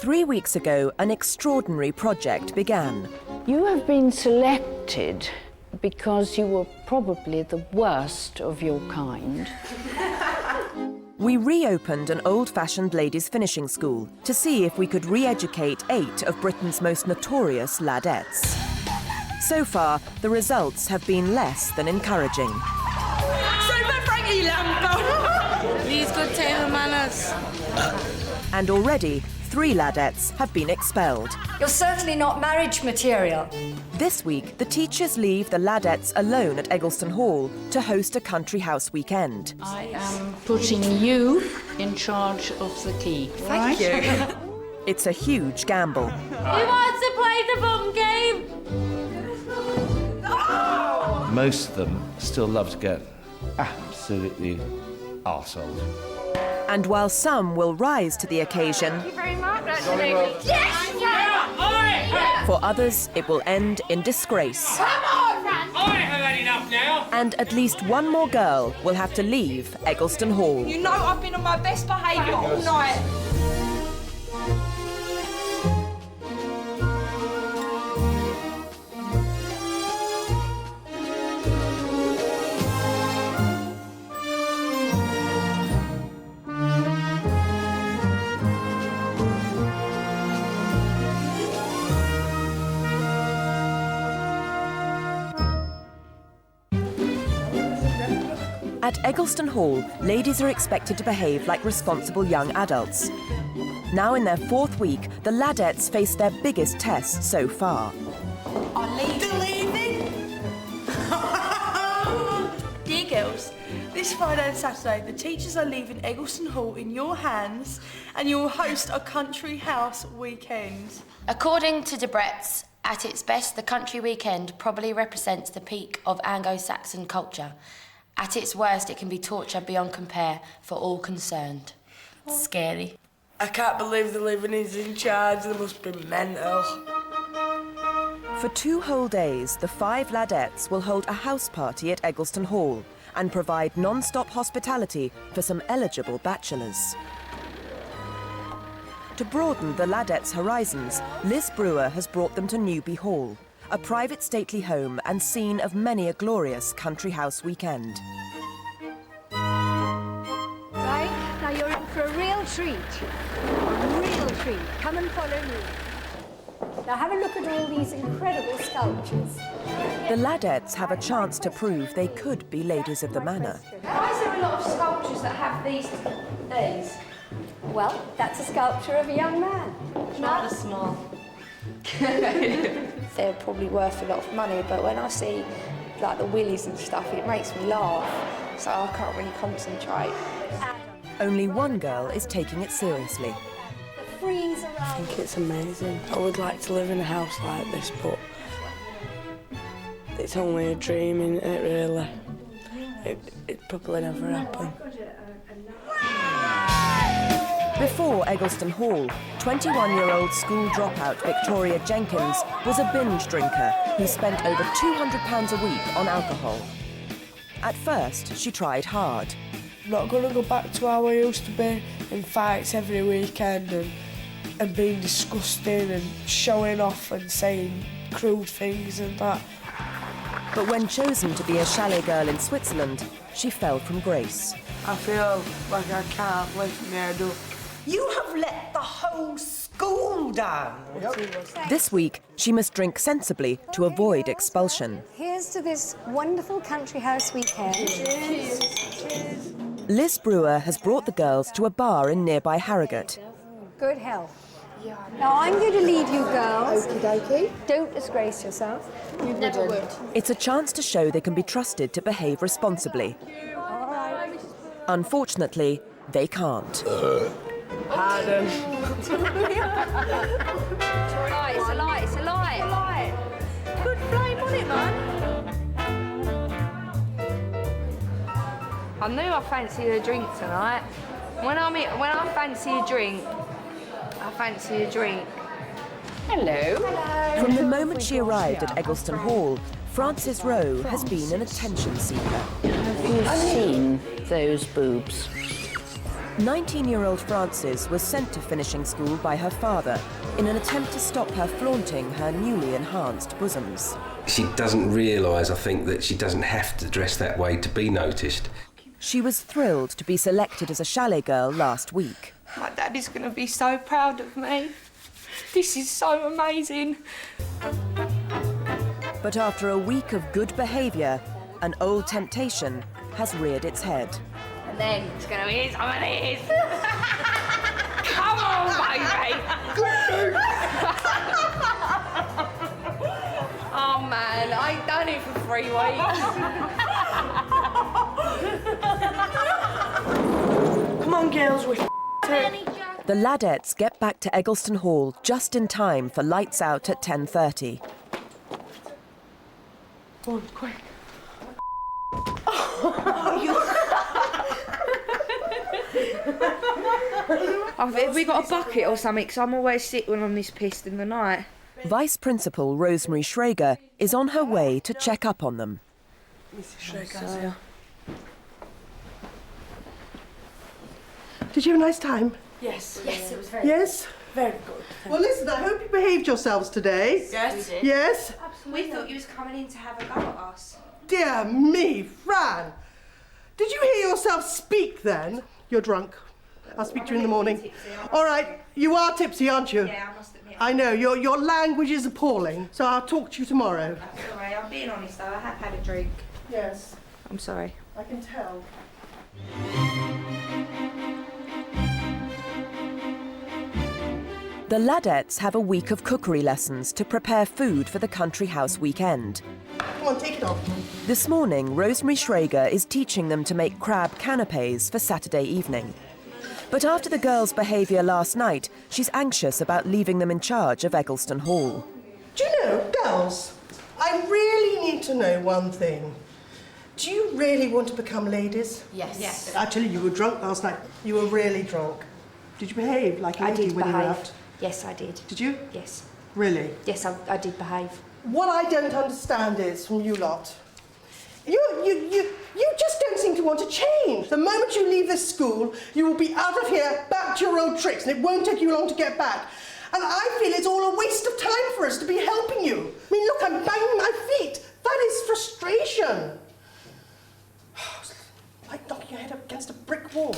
3 weeks ago, an extraordinary project began. You have been selected because you were probably the worst of your kind. We reopened an old-fashioned ladies' finishing school to see if we could re-educate 8 of Britain's most notorious ladettes. So far, the results have been less than encouraging. These good table manners. And already, 3 ladettes have been expelled. You're certainly not marriage material. This week, the teachers leave the ladettes alone at Eggleston Hall to host a country house weekend. I am putting you in charge of the key. Thank you. It's a huge gamble. Who wants to play the bum game? Most of them still love to get absolutely arseholed. And while some will rise to the occasion, Thank you very much. Yes! for others, it will end in disgrace. Come on, Fran! I have had enough now. And at least one more girl will have to leave Eggleston Hall. You know I've been on my best behaviour all night. At Eggleston Hall, ladies are expected to behave like responsible young adults. Now in their 4th week, the ladettes face their biggest test so far. They're leaving? Dear girls, this Friday and Saturday, the teachers are leaving Eggleston Hall in your hands and you will host a country house weekend. According to Debrett's, at its best, the country weekend probably represents the peak of Anglo-Saxon culture. At its worst, it can be torture beyond compare for all concerned. It's scary. I can't believe the living is in charge. They must be mental. For 2 whole days, the 5 ladettes will hold a house party at Eggleston Hall and provide non-stop hospitality for some eligible bachelors. To broaden the ladettes' horizons, Liz Brewer has brought them to Newby Hall, a private stately home and scene of many a glorious country house weekend. Right, now you're in for a real treat. A real treat. Come and follow me. Now have a look at all these incredible sculptures. The ladettes have a chance to prove they could be ladies of the manor. Why is there a lot of sculptures that have these? Well, that's a sculpture of a young man. Not as small. They're probably worth a lot of money, but when I see like the willies and stuff, it makes me laugh, so I can't really concentrate. Only one girl is taking it seriously. Freeze around. I think it's amazing. I would like to live in a house like this, but it's only a dream, isn't it, really? It probably never happened. Before Eggleston Hall, 21-year-old school dropout Victoria Jenkins was a binge drinker who spent over £200 a week on alcohol. At first, she tried hard. I'm not going to go back to how I used to be in fights every weekend and being disgusting and showing off and saying crude things and that. But when chosen to be a chalet girl in Switzerland, she fell from grace. I feel like I can't lift my head up. You have let the whole school down. This week, she must drink sensibly to avoid expulsion. Here's to this wonderful country house weekend. Cheers. Liz Brewer has brought the girls to a bar in nearby Harrogate. Good health. Now I'm going to leave you girls. Okie dokie. Don't disgrace yourself. You never would. It's a chance to show they can be trusted to behave responsibly. All right. Unfortunately, they can't. Pardon. It's a lie, it's a lie, it's a lie. Good flame on it, man. I knew I fancied a drink tonight. When I fancy a drink, I fancy a drink. Hello. From the moment she arrived at Eggleston Hall, Frances Rowe has been an attention seeker. Have you seen those boobs? 19-year-old Frances was sent to finishing school by her father in an attempt to stop her flaunting her newly enhanced bosoms. She doesn't realise, I think, that she doesn't have to dress that way to be noticed. She was thrilled to be selected as a chalet girl last week. My daddy's going to be so proud of me. This is so amazing. But after a week of good behaviour, an old temptation has reared its head. And then it's going to be some of these. Come on, baby. Oh man, I ain't done it for 3 weeks. Come on, girls, we The Ladettes get back to Eggleston Hall just in time for lights out at 10:30. Go on, quick. Have we got a bucket or something? Because I'm always sick when I'm this pissed in the night. Vice Principal Rosemary Schrager is on her way to check up on them. Mrs. Schrager. So, Did you have a nice time? Yes. Yes, it was very Yes? Very good. Well, listen, I hope you behaved yourselves today. Yes. Yes? we thought you was coming in to have a go at us. Dear me, Fran. Did you hear yourself speak then? You're drunk. I'll speak to you in the morning. All right, you are tipsy, aren't you? Yeah, I must admit. I know, your language is appalling, so I'll talk to you tomorrow. That's all right. I'm being honest though. I have had a drink. Yes, I'm sorry. I can tell. The Ladettes have a week of cookery lessons to prepare food for the country house weekend. Come on, take it off. This morning, Rosemary Schrager is teaching them to make crab canapés for Saturday evening. But after the girls' behaviour last night, she's anxious about leaving them in charge of Eggleston Hall. Do you know, girls, I really need to know one thing. Do you really want to become ladies? Yes. Actually, you were drunk last night. You were really drunk. Did you behave like a lady when you were out? Yes, I did. Did you? Yes. Really? Yes, I did behave. What I don't understand is, from you lot, you just don't seem to want to change. The moment you leave this school, you will be out of here, back to your old tricks, and it won't take you long to get back. And I feel it's all a waste of time for us to be helping you. I mean, look, I'm banging my feet. That is frustration. Like knocking your head up against a brick wall.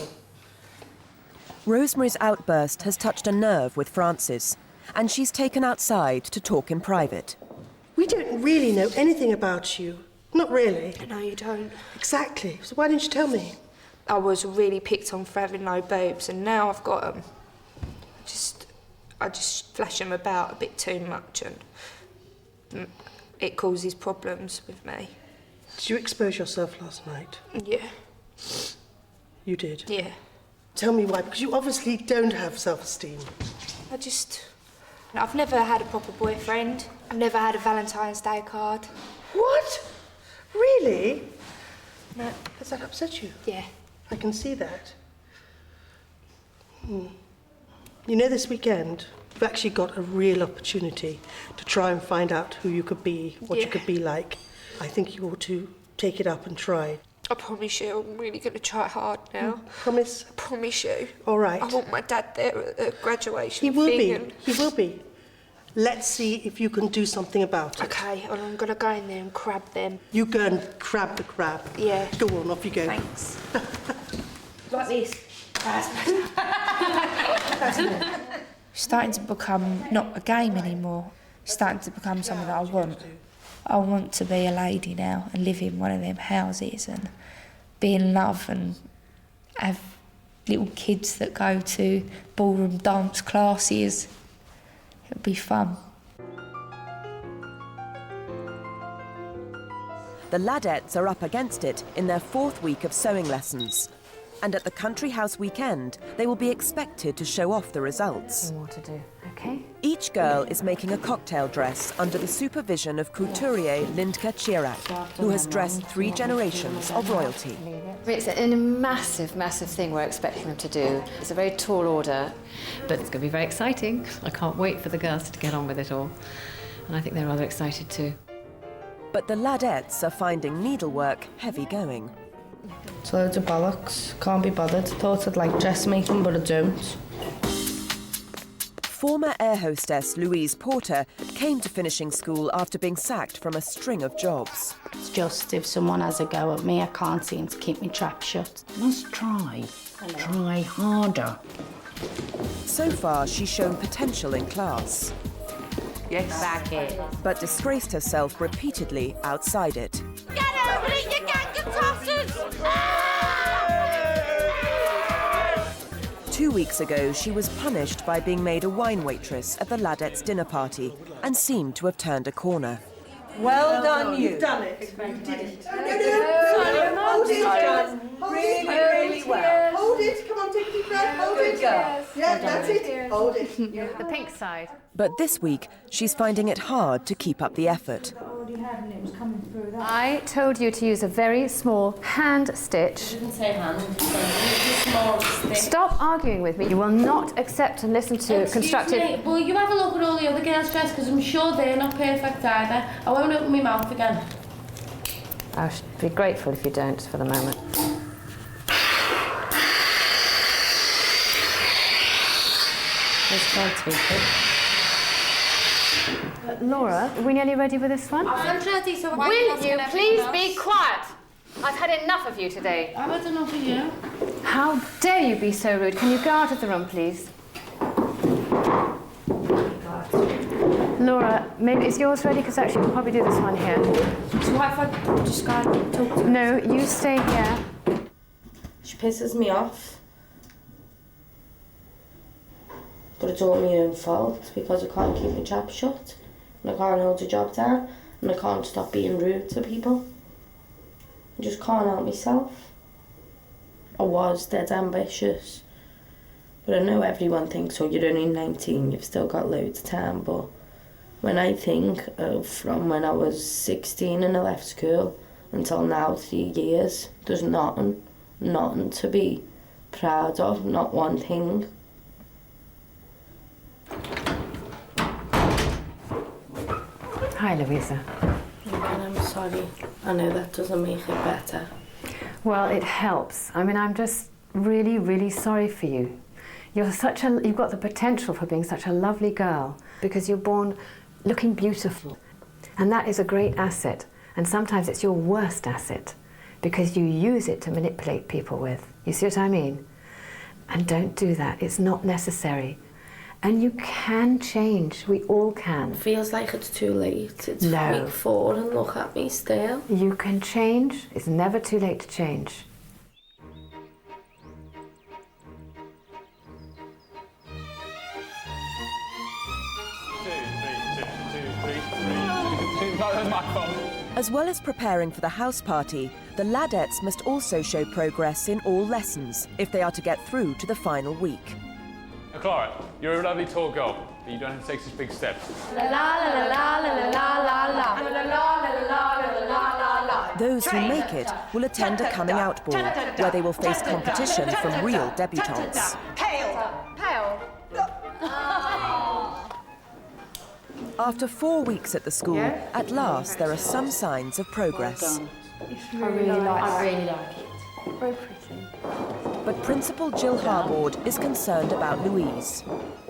Rosemary's outburst has touched a nerve with Frances, and she's taken outside to talk in private. We don't really know anything about you. Not really. No, you don't. Exactly. So why didn't you tell me? I was really picked on for having no boobs, and now I've got them. I just flash them about a bit too much, and it causes problems with me. Did you expose yourself last night? Yeah. You did? Yeah. Tell me why, because you obviously don't have self-esteem. I've never had a proper boyfriend. I've never had a Valentine's Day card. What? Really? Matt, has that upset you? Yeah. I can see that. You know, this weekend, you've actually got a real opportunity to try and find out who you could be, what you could be like. I think you ought to take it up and try. I promise you, I'm really going to try hard now. Promise? I promise you. All right. I want my dad there at the graduation He will thing be. and- He will be. Let's see if you can do something about it. Okay, and I'm going to go in there and grab them. You go and grab the crab. Yeah. Go on, off you go. Thanks. Like this. It's starting to become not a game anymore. It's starting to become something that I want. I want to be a lady now and live in one of them houses and be in love and have little kids that go to ballroom dance classes. It'll be fun. The Ladettes are up against it in their 4th week of sewing lessons. And at the country house weekend, they will be expected to show off the results. More to do, okay? Each girl is making a cocktail dress under the supervision of couturier Lindke Chirac, who has dressed 3 generations of royalty. It's a massive, massive thing we're expecting them to do. It's a very tall order, but it's going to be very exciting. I can't wait for the girls to get on with it all. And I think they're rather excited too. But the Ladettes are finding needlework heavy going. It's loads of bollocks. Can't be bothered. Thought I'd like dressmaking, but I don't. Former air hostess Louise Porter came to finishing school after being sacked from a string of jobs. It's just if someone has a go at me, I can't seem to keep my trap shut. Must try. Try harder. So far, she's shown potential in class. Get back here. But disgraced herself repeatedly outside it. Get over it, you gang of tossers! 2 weeks ago, she was punished by being made a wine waitress at the Ladette's dinner party and seemed to have turned a corner. Well done, you. You've done it. You did it. Hold it. Really well. Hold it. Come on, take a deep breath. Hold it. Yeah, that's it. Hold it. The pink side. But this week, she's finding it hard to keep up the effort. I told you to use a very small hand stitch. I didn't say hand, it's a small stick. Stop arguing with me. You will not accept and listen to constructive... Me, well, you have a look at all the other girls' dress, because I'm sure they're not perfect either. I won't open my mouth again. I should be grateful if you don't for the moment. Let's try to be quick. Laura, are we nearly ready with this one? I'm ready, so why Will you please be quiet? I've had enough of you today. I've had enough of you. How dare you be so rude? Can you go out of the room, please? Laura, maybe is yours ready? Because actually we'll probably do this one here. So what if I just go and talk to her? No, you stay here. She pisses me off. But it's all my own fault because I can't keep my trap shut and I can't hold a job down and I can't stop being rude to people. I just can't help myself. I was dead ambitious. But I know everyone thinks, oh, you're only 19, you've still got loads of time. But when I think of from when I was 16 and I left school until now, 3 years, there's nothing to be proud of, not one thing. Hi, Louisa. I'm sorry. I know that doesn't make it better. Well, it helps. I mean, I'm just really, really sorry for you. You've got the potential for being such a lovely girl because you're born looking beautiful. And that is a great asset. And sometimes it's your worst asset because you use it to manipulate people with. You see what I mean? And don't do that. It's not necessary. And you can change. We all can. Feels like it's too late. It's week 4 and look at me still. You can change. It's never too late to change. As well as preparing for the house party, the Ladettes must also show progress in all lessons if they are to get through to the final week. Now, Clara, you're a lovely tall girl, but you don't have to take such big steps. Those who make it will attend a coming out ball where they will face competition from real debutantes. Pale. After 4 weeks at the school, at last there are some signs of progress. I really like it. Very pretty. But Principal Jill Harbord is concerned about Louise.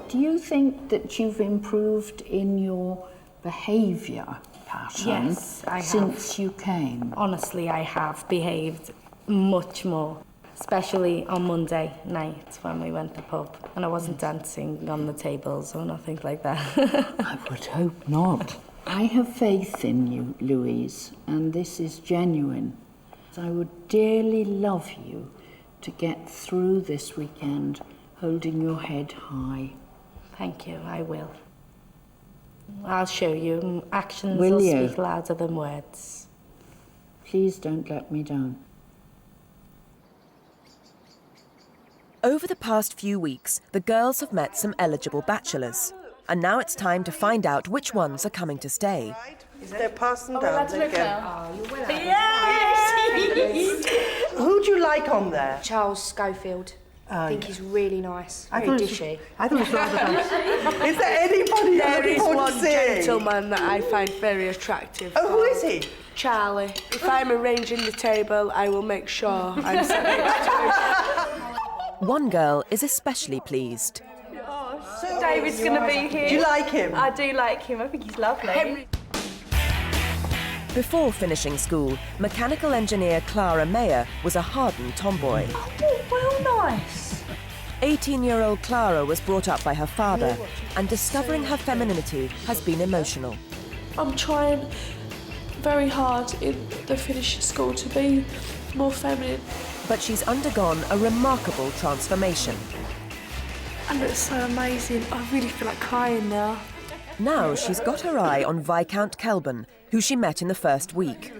Do you think that you've improved in your behaviour pattern since you came? Honestly, I have behaved much more, especially on Monday night when we went to the pub and I wasn't dancing on the tables or nothing like that. I would hope not. I have faith in you, Louise, and this is genuine. I would dearly love you to get through this weekend holding your head high. Thank you, I will. I'll show you. Actions Will will you? speak louder than words. Please don't let me down. Over the past few weeks, the girls have met some eligible bachelors. And now it's time to find out which ones are coming to stay. They're passing down. There you go. Yes! Who do you like on there? Charles Schofield. I think he's really nice. I Very thought dishy. I thought it was rather nice. Is there anybody you're There looking is forward one to seeing? gentleman that I find very attractive. Oh, who is he? Charlie. If I'm arranging the table, I will make sure I'm sat next to him. One girl is especially pleased. So David's going to be here. Do you like him? I do like him. I think he's lovely. Before finishing school, mechanical engineer Clara Mayer was a hardened tomboy. Oh, well, nice. 18-year-old Clara was brought up by her father, and discovering her femininity has been emotional. I'm trying very hard in the finishing school to be more feminine. But she's undergone a remarkable transformation. And it's so amazing. I really feel like crying now. Now she's got her eye on Viscount Kelburn, who she met in the first week.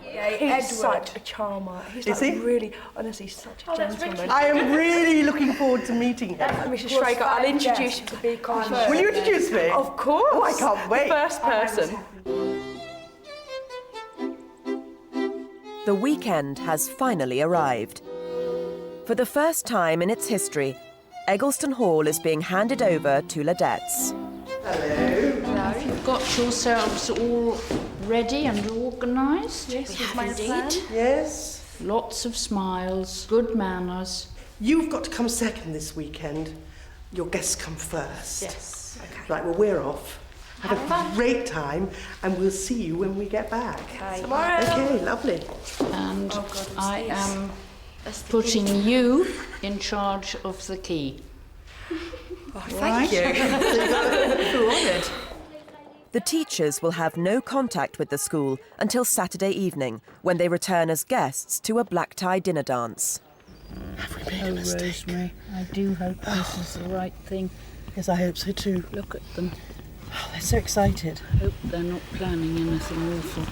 Yeah, he's such a charmer. He's Is like he? really, honestly, such a gentleman. I am really looking forward to meeting him. Mrs. Schrager, I'll introduce you to be first. Will you introduce me? Of course. Oh, I can't wait. First person. The weekend has finally arrived. For the first time in its history, Eggleston Hall is being handed over to Ladette's. Now you've got yourselves all ready and organised. Yes, we with my have plan. indeed. Yes. Lots of smiles, good manners. You've got to come second this weekend. Your guests come first. Yes. Okay. Right, well, we're off. Have a great time, and we'll see you when we get back. Okay. Tomorrow. Okay, lovely. And I am putting you in charge of the key. Oh, thank you. Feel honoured. The teachers will have no contact with the school until Saturday evening, when they return as guests to a black-tie dinner dance. Have we made a mistake? Rosemary, I do hope this is the right thing. Yes, I hope so too. Look at them. Oh, they're so excited. Hope they're not planning anything awful.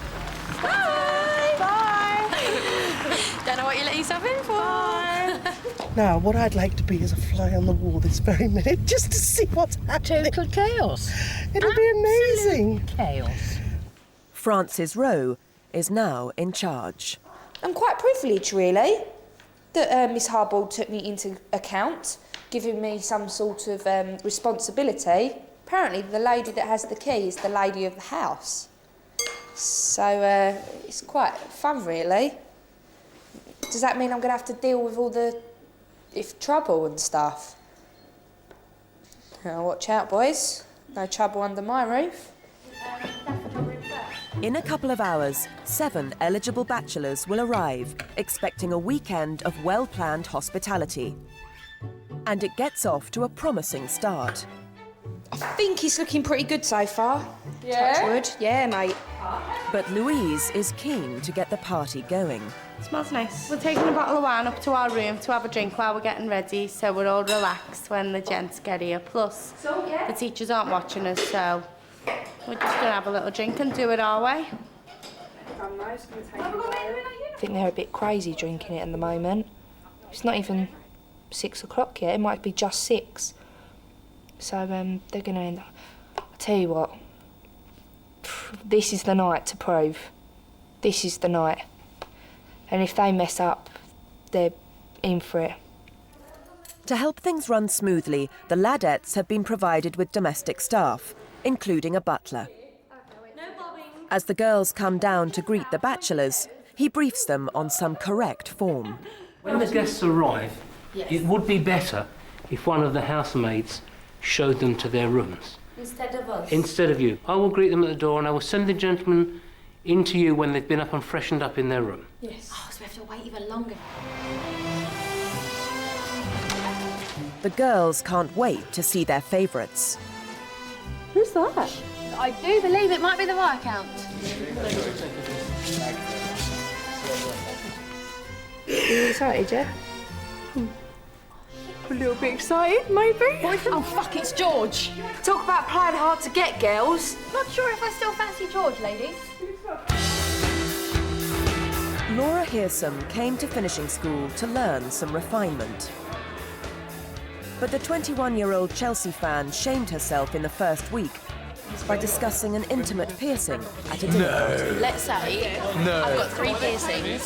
Bye! Bye! Don't know what you let yourself in for. Bye! Now, what I'd like to be is a fly on the wall this very minute, just to see what's happening. Total chaos. It'll be amazing. Chaos. Frances Rowe is now in charge. I'm quite privileged, really, that Miss Harbord took me into account, giving me some sort of responsibility. Apparently, the lady that has the key is the lady of the house. So it's quite fun, really. Does that mean I'm going to have to deal with all the trouble and stuff? Now, watch out, boys. No trouble under my roof. In a couple of hours, 7 eligible bachelors will arrive, expecting a weekend of well-planned hospitality. And it gets off to a promising start. I think it's looking pretty good so far. Yeah? Touch wood. Yeah, mate. But Louise is keen to get the party going. Smells nice. We're taking a bottle of wine up to our room to have a drink while we're getting ready, so we're all relaxed when the gents get here. Plus, the teachers aren't watching us, so we're just going to have a little drink and do it our way. I think they're a bit crazy drinking it at the moment. It's not even 6 o'clock yet. It might be just 6. So they're going to end up... I'll tell you what. This is the night to prove. This is the night. And if they mess up, they're in for it. To help things run smoothly, the Ladettes have been provided with domestic staff, including a butler. As the girls come down to greet the bachelors, he briefs them on some correct form. When the guests arrive, it would be better if one of the housemaids showed them to their rooms. Instead of us? Instead of you. I will greet them at the door and I will send the gentlemen into you when they've been up and freshened up in their room. Yes. Oh, so we have to wait even longer. The girls can't wait to see their favourites. Who's that? I do believe it might be the Viscount. Are you excited, yeah? A little bit excited, maybe? Oh, fuck, it's George. Talk about playing hard to get, girls. Not sure if I still fancy George, ladies. Laura Hearsome came to finishing school to learn some refinement. But the 21-year-old Chelsea fan shamed herself in the first week by discussing an intimate piercing at a dinner party. Let's say I've got 3 piercings.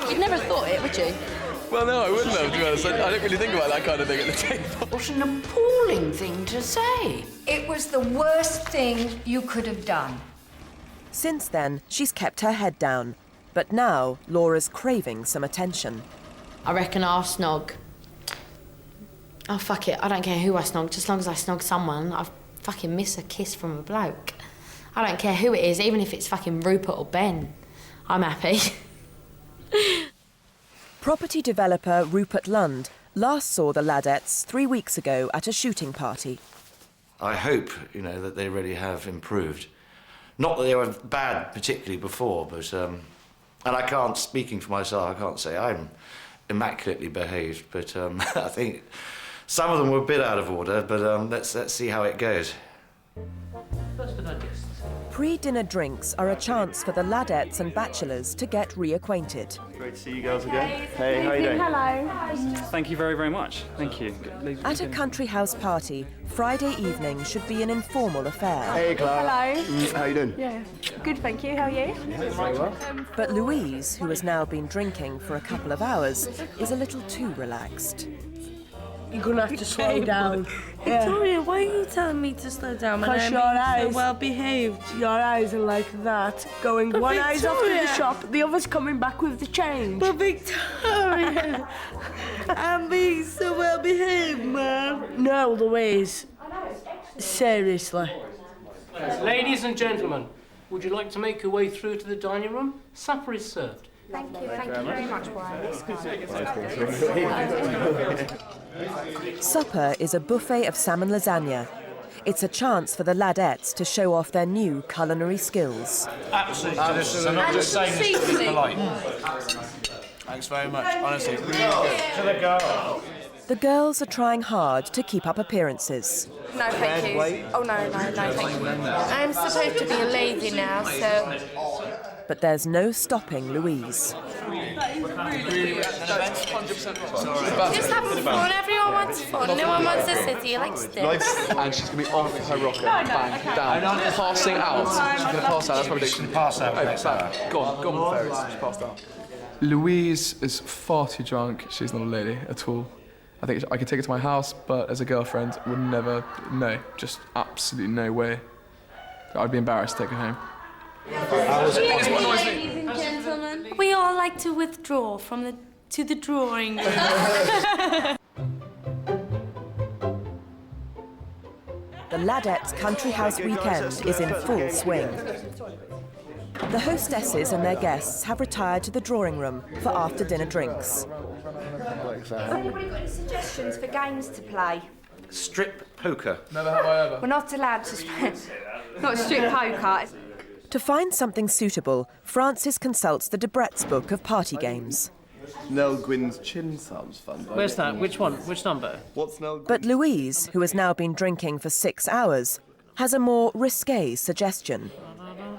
You'd never thought it, would you? Well, no, I wouldn't have, to be honest. I don't really think about that kind of thing at the table. What an appalling thing to say. It was the worst thing you could have done. Since then, she's kept her head down. But now, Laura's craving some attention. I reckon I'll snog. Oh, fuck it. I don't care who I snog, just as long as I snog someone. I fucking miss a kiss from a bloke. I don't care who it is, even if it's fucking Rupert or Ben. I'm happy. Property developer Rupert Lund last saw the Ladettes 3 weeks ago at a shooting party. I hope, that they really have improved. Not that they were bad particularly before, but... and I can't, speaking for myself, I can't say I'm immaculately behaved, but I think some of them were a bit out of order, but let's see how it goes. Pre-dinner drinks are a chance for the Ladettes and bachelors to get reacquainted. Great to see you girls again. Hey, how are you doing? Hello. Thank you very, very much. Thank you. At a country house party, Friday evening should be an informal affair. Hey, Clara. Hello. How are you doing? Yeah. Good, thank you. How are you? Yeah, very well. But Louise, who has now been drinking for a couple of hours, is a little too relaxed. You're going to have to slow down. Victoria, why are you telling me to slow down when I'm your eyes, so well behaved? Your eyes are like that, going But one eye's off to the Victoria. shop, the other's coming back with the change. But Victoria, I'm being so well behaved, Mum. No, Louise. Seriously. Ladies and gentlemen, would you like to make your way through to the dining room? Supper is served. Thank you very much, Brian. Supper is a buffet of salmon lasagna. It's a chance for the Ladettes to show off their new culinary skills. Absolutely delicious. I'm not just saying this to be polite. Thanks very much. Honestly, really good. To the girl. The girls are trying hard to keep up appearances. No, thank you. Oh, no, thank you. I'm supposed to be a lady now, so... But there's no stopping Louise. Just having fun. Everyone wants fun. No one wants a city like sticks. And she's going to be off her rocker, bang, down, passing out. She's going to pass out, that's probably... She's going to pass out. Go on, Ferris, she's passed out. Louise is far too drunk. She's not a lady at all. I think I could take her to my house, but as a girlfriend, would never, no, just absolutely no way. I'd be embarrassed to take her home. Ladies and gentlemen, we all like to withdraw to the drawing room. The Ladettes' country house weekend is in full swing. The hostesses and their guests have retired to the drawing room for after-dinner drinks. Has anybody got any suggestions for games to play? Strip poker. Never have I ever. We're not allowed to not strip poker. To find something suitable, Francis consults the Debrett's book of party games. Nell Gwyn's chin sounds fun. Where's that? Which one? Which number? What's Nell? But Louise, who has now been drinking for 6 hours, has a more risque suggestion.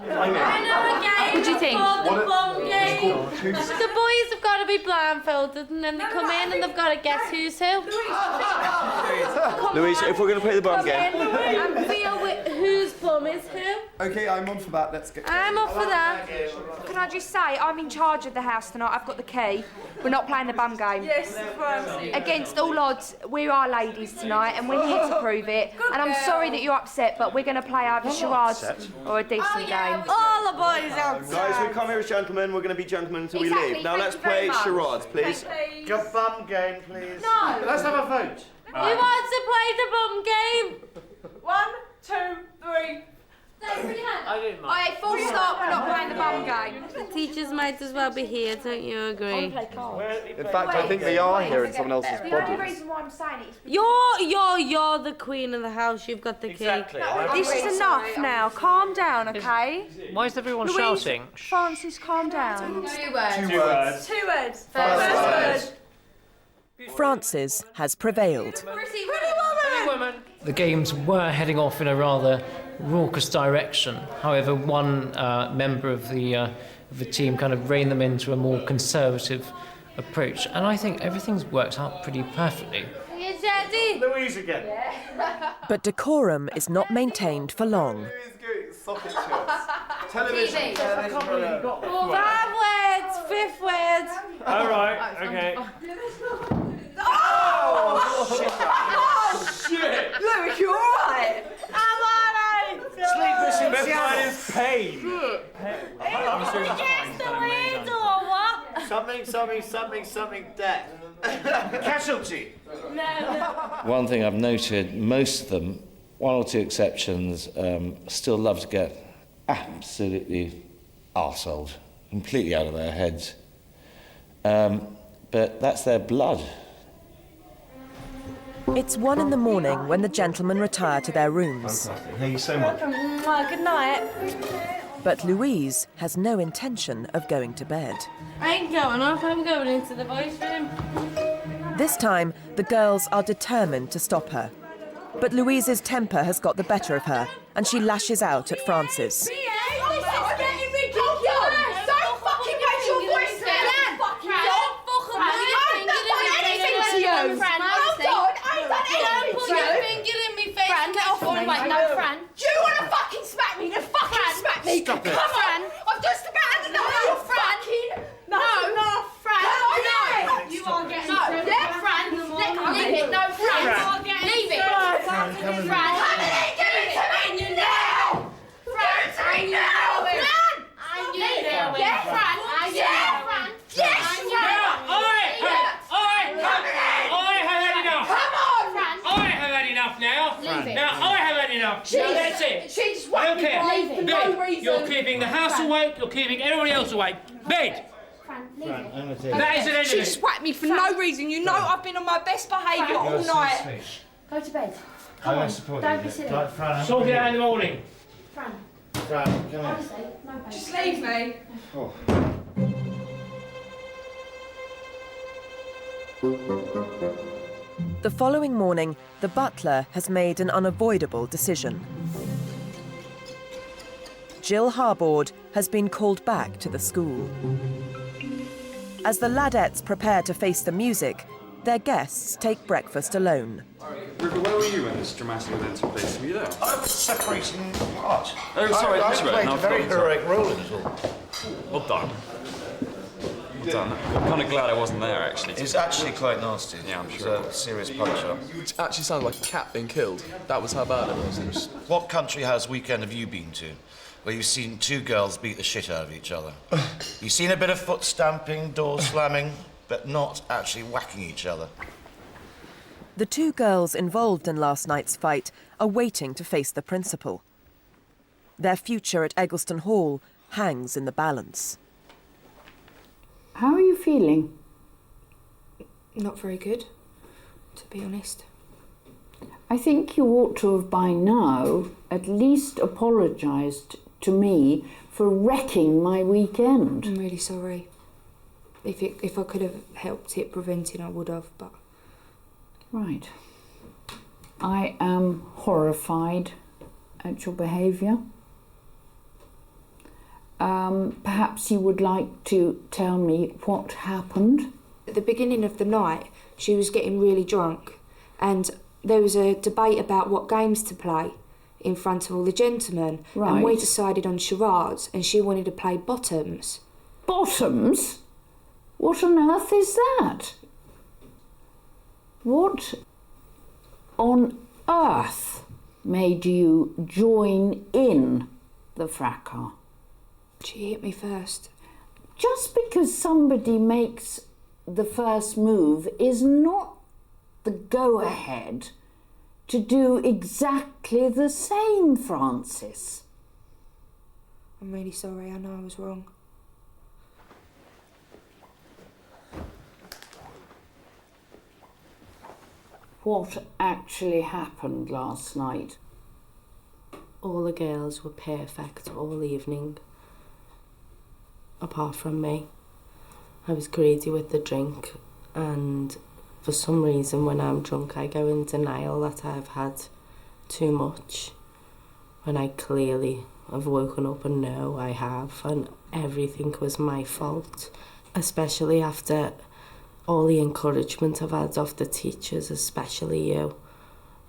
I know a game. What do you think? Called the bomb game. The boys have got to be blindfolded and then they come in and they've got to guess who's who. Louise, if we're going to play the bum game. And feel whose bum is who. Okay, I'm on for that. Let's get... I'm up for that. Can I just say, I'm in charge of the house tonight. I've got the key. We're not playing the bum game. Yes, Francie. Against all odds, we are ladies tonight and we're here to prove it. And I'm sorry that you're upset, but we're going to play either charades or a decent game. All the boys outside. Guys, we come here as gentlemen. We're going to be gentlemen until we Exactly, leave. Now thank let's you very play much. charades, please. Good bum game, please. No. Let's have a vote. Who wants to play the bum game? 1, 2, 3. I didn't mind. All right, full stop, we're not playing the bum game. The teachers might as well be here, don't you agree? In fact, I think they are here in someone else's The only body. reason why I'm saying it is You're the queen of the house. You've got the key. this is enough now. Calm down, okay? Why is everyone Louise, shouting? Francis, calm down. 2 words. 2 words. 2 words. First word. Francis has prevailed. Pretty woman. The games were heading off in a rather raucous direction. However, one member of the team kind of reined them into a more conservative approach, and I think everything's worked out pretty perfectly. Yeah, Daddy. Louise again. But decorum is not maintained for long. Television. 5 words, 5th word. All right. Okay. Shit! Louis, you all right? I'm alright. Sleepless in Seattle. Pain. I'm sure it's the weed or what? Something, death. Casualty. No. One thing I've noted, most of them, one or two exceptions, still love to get absolutely arseholed, completely out of their heads. But that's their blood. It's 1 in the morning when the gentlemen retire to their rooms. Thank you so much. Good night. But Louise has no intention of going to bed. I ain't going off, I'm going into the boys' room. This time, the girls are determined to stop her. But Louise's temper has got the better of her, and she lashes out at Francis. This is getting ridiculous! Don't fucking raise your voice there! Don't fucking put anything to you! Fran, hold on, I ain't done anything to you! Don't put your finger in me face! Fran, get off me! Wait, no, Fran. Do you want to fucking smack me? Then fucking smack me! Stop it! Come on! I've just about had enough of your fucking... No, Fran, no! You are getting... No, yeah, Fran, leave it, no, Fran! Leave it! Fran, give it to me now! Fran, give it to me now! Fran! I knew there was... Yeah, Fran! Yeah, Fran! Yes, Fran! I have had enough! Come on, Fran! I have had enough now! Leave it. Now I have had enough! Now that's it! She's I don't care! Leave it. Bed. No reason. You're keeping the house awake, you're keeping everybody else awake. Bed! That is an end of She it. swapped me for no reason. You know I've been on my best behaviour all night. Go to bed. I don't support you. Don't be silly. Fran, Sort it out in the morning. Fran, come here. honestly, no babe. Just leave me. Oh. The following morning, the butler has made an unavoidable decision. Jill Harbord has been called back to the school. As the ladettes prepare to face the music, their guests take breakfast alone. River, where were you when this dramatic event took place? Were you there? I was separating parts. Oh, sorry, I that's right. played No, a I've very forgotten, heroic role in it all. Well done. Well done. I'm kind of glad I wasn't there, actually. It's actually quite nasty. Yeah, I'm It sure. was a serious punch-up. It actually sounded like a cat being killed. That was how bad it was. It was... What country house weekend have you been to where you've seen two girls beat the shit out of each other? You've seen a bit of foot stamping, doors slamming, but not actually whacking each other. The two girls involved in last night's fight are waiting to face the principal. Their future at Eggleston Hall hangs in the balance. How are you feeling? Not very good, to be honest. I think you ought to have by now at least apologised to me for wrecking my weekend. I'm really sorry. If I could have helped it preventing, I would have, but... Right. I am horrified at your behaviour. Perhaps you would like to tell me what happened? At the beginning of the night, she was getting really drunk, and there was a debate about what games to play in front of all the gentlemen. Right. And we decided on charades, and she wanted to play bottoms. Bottoms? What on earth is that? What on earth made you join in the fracas? She hit me first. Just because somebody makes the first move is not the go-ahead to do exactly the same, Francis. I'm really sorry, I know I was wrong. What actually happened last night? All the girls were perfect all evening, apart from me. I was greedy with the drink, and for some reason when I'm drunk I go in denial that I've had too much, when I clearly have woken up and know I have, and everything was my fault, especially after all the encouragement I've had off the teachers, especially you,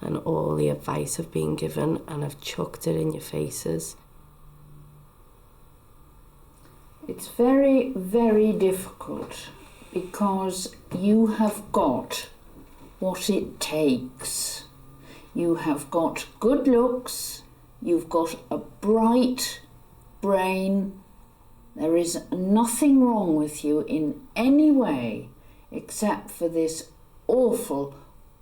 and all the advice I've been given, and I've chucked it in your faces. It's very, very difficult because you have got what it takes. You have got good looks, you've got a bright, brain. There is nothing wrong with you in any way except for this awful,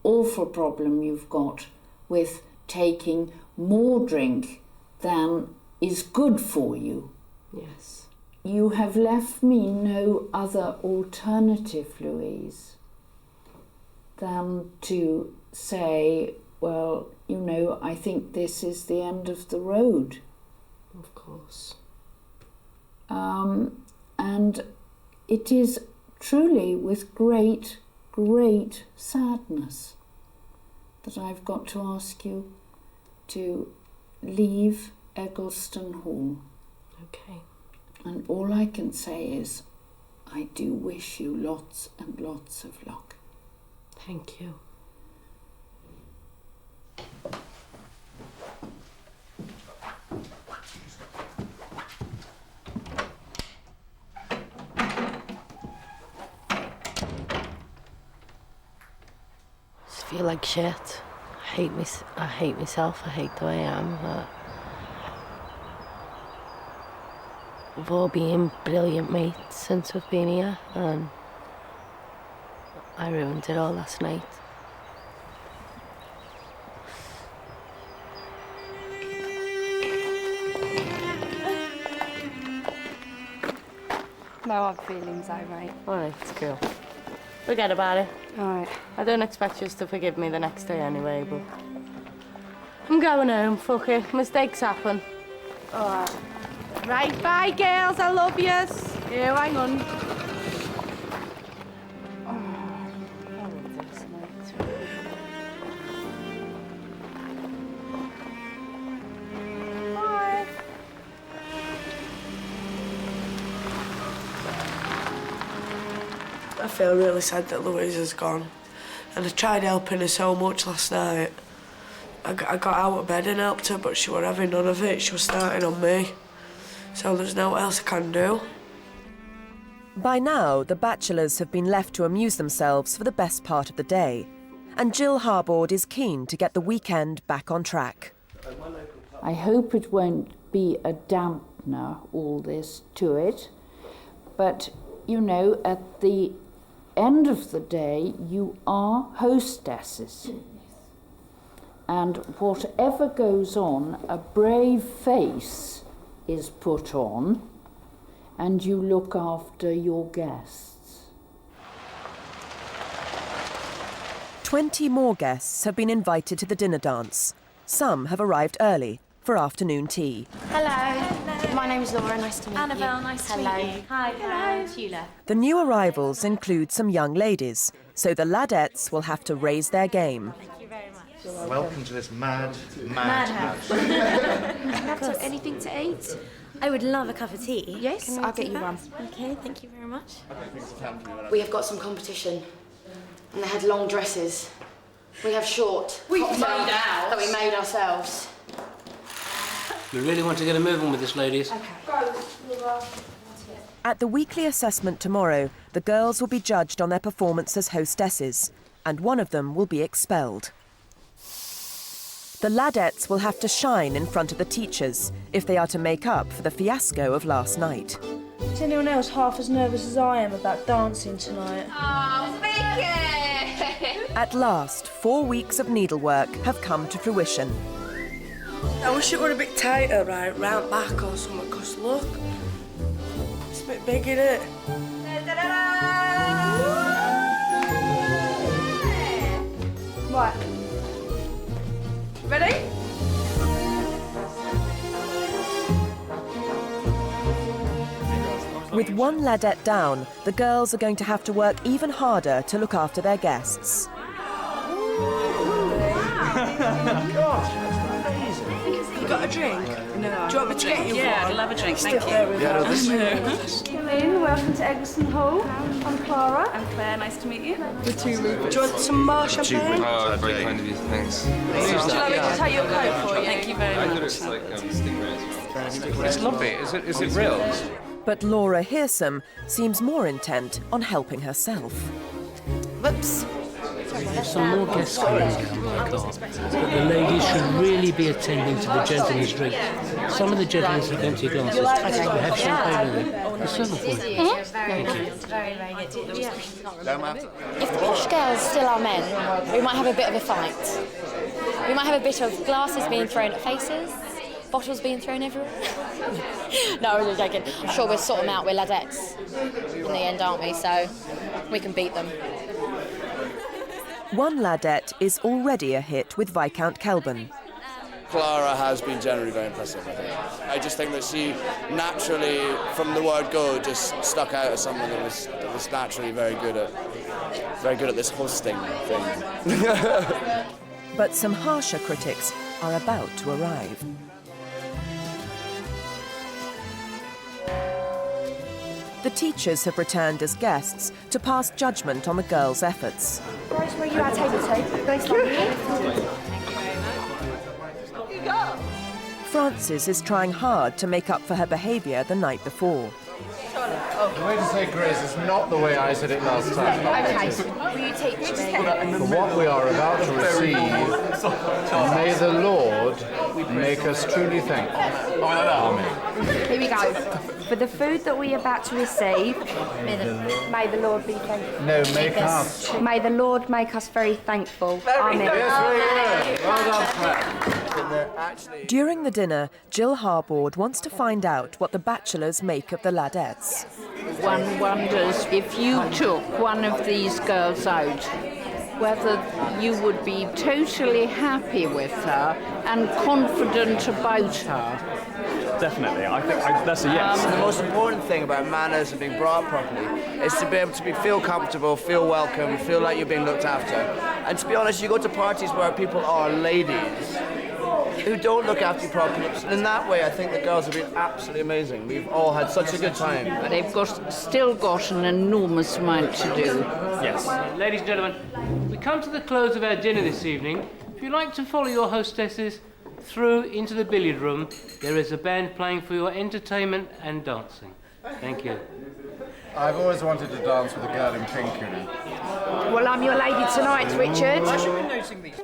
awful problem you've got with taking more drink than is good for you. Yes. You have left me no other alternative, Louise, than to say, well, you know, I think this is the end of the road. Of course. And it is truly with great, great sadness that I've got to ask you to leave Eggleston Hall. Okay. And all I can say is, I do wish you lots and lots of luck. Thank you. I feel like shit. I hate myself. I hate the way I am. But we've all been brilliant mates since we've been here, and I ruined it all last night. No hard feelings, mate. Alright, it's cool. Forget about it. Alright. I don't expect you to forgive me the next day anyway, but I'm going home, fuck it. Mistakes happen. Alright. Right, bye girls, I love yous. Here, hang on. Bye. I feel really sad that Louise has gone, and I tried helping her so much last night. I got out of bed and helped her, but she was having none of it. She was starting on me, so there's no else I can do. By now, the bachelors have been left to amuse themselves for the best part of the day, and Jill Harbord is keen to get the weekend back on track. I hope it won't be a dampener, all this, to it, but, you know, at the end of the day, you are hostesses. And whatever goes on, a brave face is put on, and you look after your guests. 20 more guests have been invited to the dinner dance. Some have arrived early for afternoon tea. Hello. My name's Laura. Nice to meet you. Annabelle, nice to meet you. Hi, hello. Sheila. The new arrivals include some young ladies, so the ladettes will have to raise their game. Thank you very much. Welcome to this mad house. house. Anything to eat? I would love a cup of tea. Yes, I'll get you one. Okay, thank you very much. We have got some competition, and they had long dresses. We have short. We cocktail made ours. that we made ourselves. We really want to get a move on with this, ladies. At the weekly assessment tomorrow, the girls will be judged on their performance as hostesses, and one of them will be expelled. The ladettes will have to shine in front of the teachers if they are to make up for the fiasco of last night. Is anyone else half as nervous as I am about dancing tonight? Oh, Vicky! At last, 4 weeks of needlework have come to fruition. I wish it were a bit tighter, right, round back or something, because look, it's a bit big, innit? Right. Ready? With one ladette down, the girls are going to have to work even harder to look after their guests. You got a drink? No. Do you want me to get you one? Yeah, I'd love a drink, thank you. Come in, welcome to Eggleston Hall. I'm Clara. I'm Claire, nice to meet you. The two Ruperts. Do you want some more champagne? Oh, very kind of you, thanks. Would you like me to take your coat for you? Thank you very I much. thought it's like stingray as well. It's lovely. Is it real? But Laura Hearsome seems more intent on helping herself. Whoops. There's some more guests coming down by car, but the ladies should really be attending to the gentlemen's drinks. Some of the gentlemen have empty glasses. We have champagne with them. The servant for you. Thank you. If the posh girls still are men, we might have a bit of a fight. We might have a bit of glasses being thrown at faces, bottles being thrown everywhere. No, I'm just joking. I'm sure we'll sort them out. We're ladettes in the end, aren't we? So we can beat them. One ladette is already a hit with Viscount Kelburn. Clara has been generally very impressive, I think. I just think that she naturally, from the word go, just stuck out as someone that was naturally very good at this hosting thing. But some harsher critics are about to arrive. The teachers have returned as guests to pass judgment on the girls' efforts. Right where you are, table two. Nice one. Frances is trying hard to make up for her behaviour the night before. The way to say grace is not the way I said it last time. Okay, will you teach me? For what we are about to receive, may the Lord make us truly thankful. Amen. Here we go. For the food that we are about to receive, may the Lord be thankful. No, make us. May the Lord make us very thankful. Amen. Yes, very good. Well done, Fred. During the dinner, Jill Harbord wants to find out what the bachelors make of the ladettes. One wonders if you took one of these girls out, whether you would be totally happy with her and confident about her. Definitely. I think that's a yes. The most important thing about manners and being brought up properly is to be able to feel comfortable, feel welcome, feel like you're being looked after. And to be honest, you go to parties where people are ladies who don't look after you properly. In that way, I think the girls have been absolutely amazing. We've all had such a good time. They've still got an enormous amount to do. Yes. Ladies and gentlemen, we come to the close of our dinner this evening. If you'd like to follow your hostesses through into the billiard room, there is a band playing for your entertainment and dancing. Thank you. I've always wanted to dance with a girl in pink, you know. Well, I'm your lady tonight, Richard. I should be noticing these.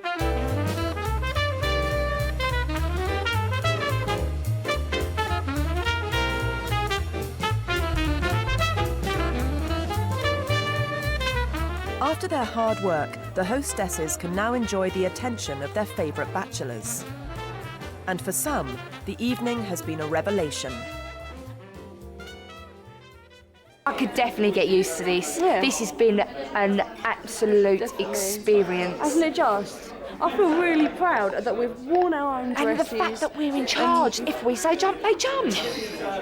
After their hard work, the hostesses can now enjoy the attention of their favourite bachelors. And for some, the evening has been a revelation. I could definitely get used to this. Yeah. This has been an absolute experience. Hasn't it just? I feel really proud that we've worn our own dresses. And the fact that we're in charge. If we say jump, they jump.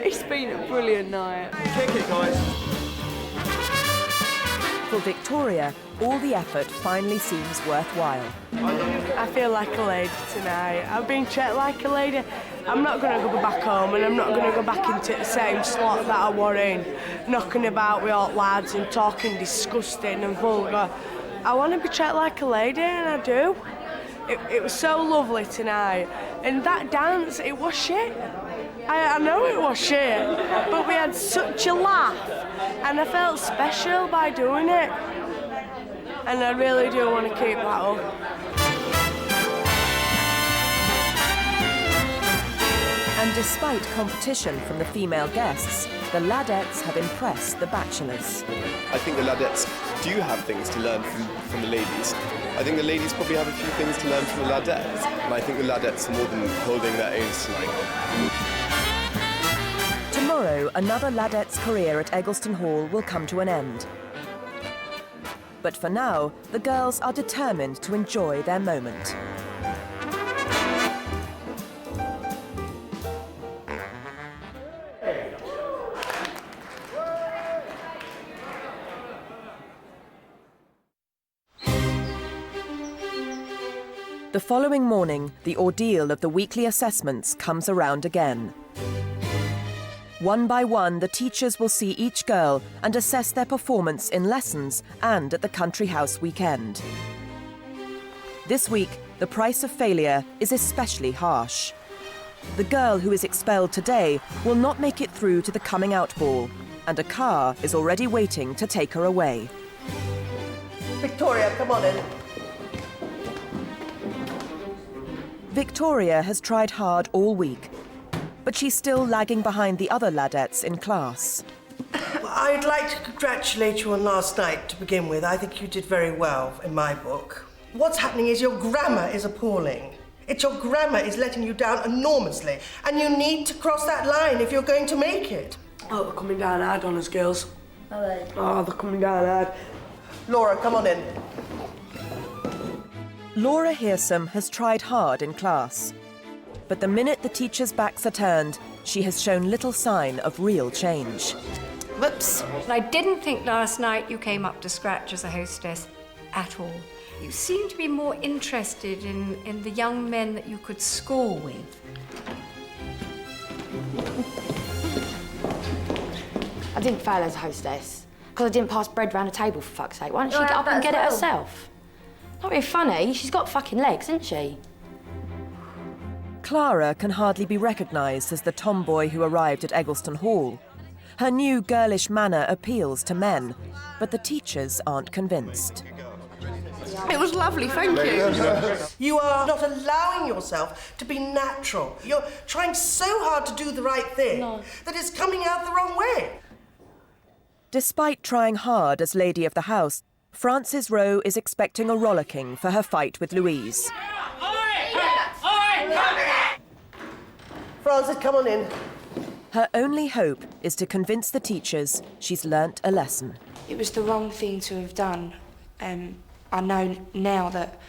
It's been a brilliant night. Kick it, guys. For Victoria, all the effort finally seems worthwhile. I feel like a lady tonight. I've been treated like a lady. I'm not going to go back home and I'm not going to go back into the same slot that I were in, knocking about with all lads and talking disgusting and vulgar. I want to be treated like a lady, and I do. It was so lovely tonight. And that dance, it was shit. I know it was shit, but we had such a laugh and I felt special by doing it. And I really do want to keep that up. And despite competition from the female guests, the ladettes have impressed the bachelors. I think the ladettes do have things to learn from the ladies. I think the ladies probably have a few things to learn from the ladettes. And I think the ladettes are more than holding their own tonight. Tomorrow, another ladette's career at Eggleston Hall will come to an end. But for now, the girls are determined to enjoy their moment. The following morning, the ordeal of the weekly assessments comes around again. One by one, the teachers will see each girl and assess their performance in lessons and at the country house weekend. This week, the price of failure is especially harsh. The girl who is expelled today will not make it through to the coming out ball, and a car is already waiting to take her away. Victoria, come on in. Victoria has tried hard all week, but she's still lagging behind the other ladettes in class. I'd like to congratulate you on last night to begin with. I think you did very well in my book. What's happening is your grammar is appalling. Your grammar is letting you down enormously, and you need to cross that line if you're going to make it. Oh, they're coming down hard on us, girls. Are they? Oh, they're coming down hard. Laura, come on in. Laura Hearsome has tried hard in class, but the minute the teachers' backs are turned, she has shown little sign of real change. Whoops. I didn't think last night you came up to scratch as a hostess at all. You seem to be more interested in the young men that you could score with. I didn't fail as a hostess because I didn't pass bread round the table, for fuck's sake. Why don't she get up and get it herself? Not very funny. She's got fucking legs, isn't she? Clara can hardly be recognised as the tomboy who arrived at Eggleston Hall. Her new girlish manner appeals to men, but the teachers aren't convinced. It was lovely, thank you. You are not allowing yourself to be natural. You're trying so hard to do the right thing that it's coming out the wrong way. Despite trying hard as lady of the house, Frances Rowe is expecting a rollicking for her fight with Louise. Frances, come on in. Her only hope is to convince the teachers she's learnt a lesson. It was the wrong thing to have done. I know now that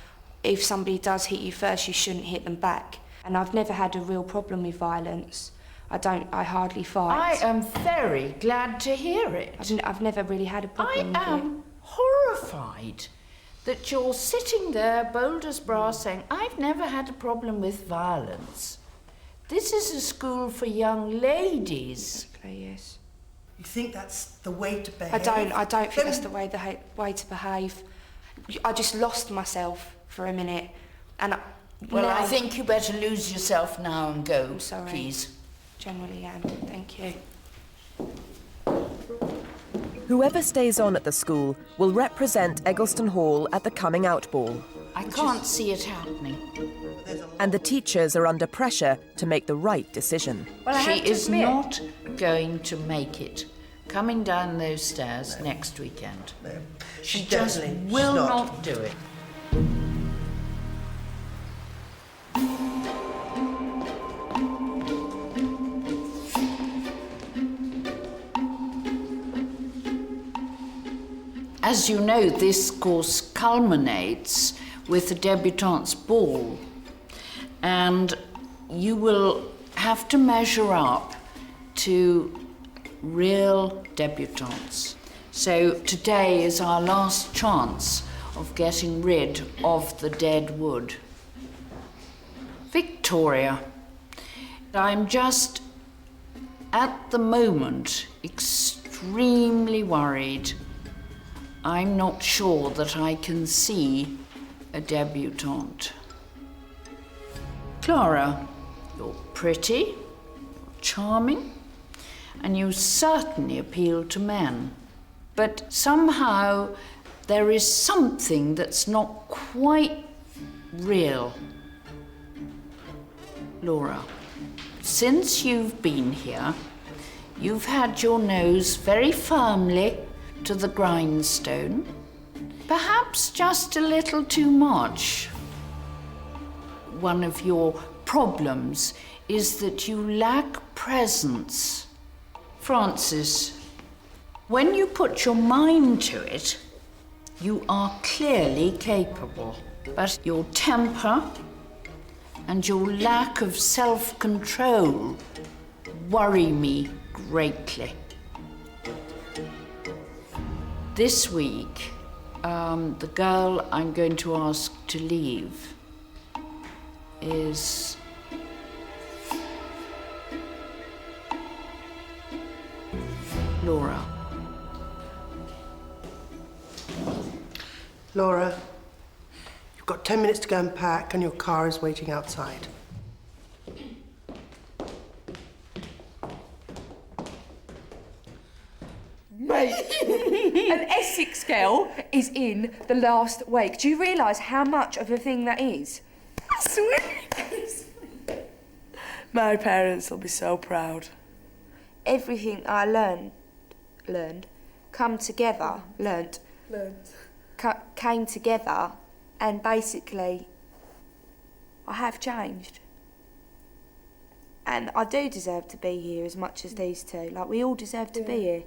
if somebody does hit you first, you shouldn't hit them back. And I've never had a real problem with violence. I hardly fight. I am very glad to hear it. I've never really had a problem with it. I am horrified that you're sitting there, bold as brass, saying, I've never had a problem with violence. This is a school for young ladies. Yes. You think that's the way to behave? I don't think that's the way to behave. I just lost myself for a minute, and Well, I think you better lose yourself now and go, I'm sorry. please. Generally am. Thank you. Whoever stays on at the school will represent Eggleston Hall at the coming out ball. I can't see it happening. And the teachers are under pressure to make the right decision. She is not going to make it coming down those stairs next weekend. She just will not do it. As you know, this course culminates with the debutantes' ball, and you will have to measure up to real debutantes. So today is our last chance of getting rid of the dead wood. Victoria, I'm just, at the moment, extremely worried. I'm not sure that I can see a debutante. Clara, you're pretty, charming, and you certainly appeal to men. But somehow there is something that's not quite real. Laura, since you've been here, you've had your nose very firmly to the grindstone, perhaps just a little too much. One of your problems is that you lack presence. Frances, when you put your mind to it, you are clearly capable, but your temper and your lack of self-control worry me greatly. This week, the girl I'm going to ask to leave is Laura. Laura, you've got 10 minutes to go and pack, and your car is waiting outside. Mate, an Essex girl is in the last wake. Do you realise how much of a thing that is? My parents will be so proud. Everything I learned, came together, came together, and basically, I have changed. And I do deserve to be here as much as these two. Like, we all deserve to be here.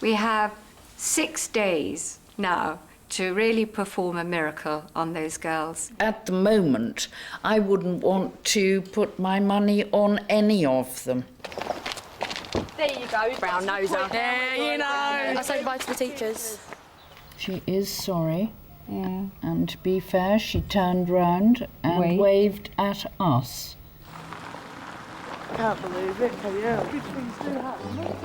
We have 6 days now to really perform a miracle on those girls. At the moment, I wouldn't want to put my money on any of them. There you go, brown noser. There you know. I'll say goodbye to the teachers. She is sorry. Yeah. And to be fair, she turned round and waved at us. Can't believe it, can you? Good things do happen.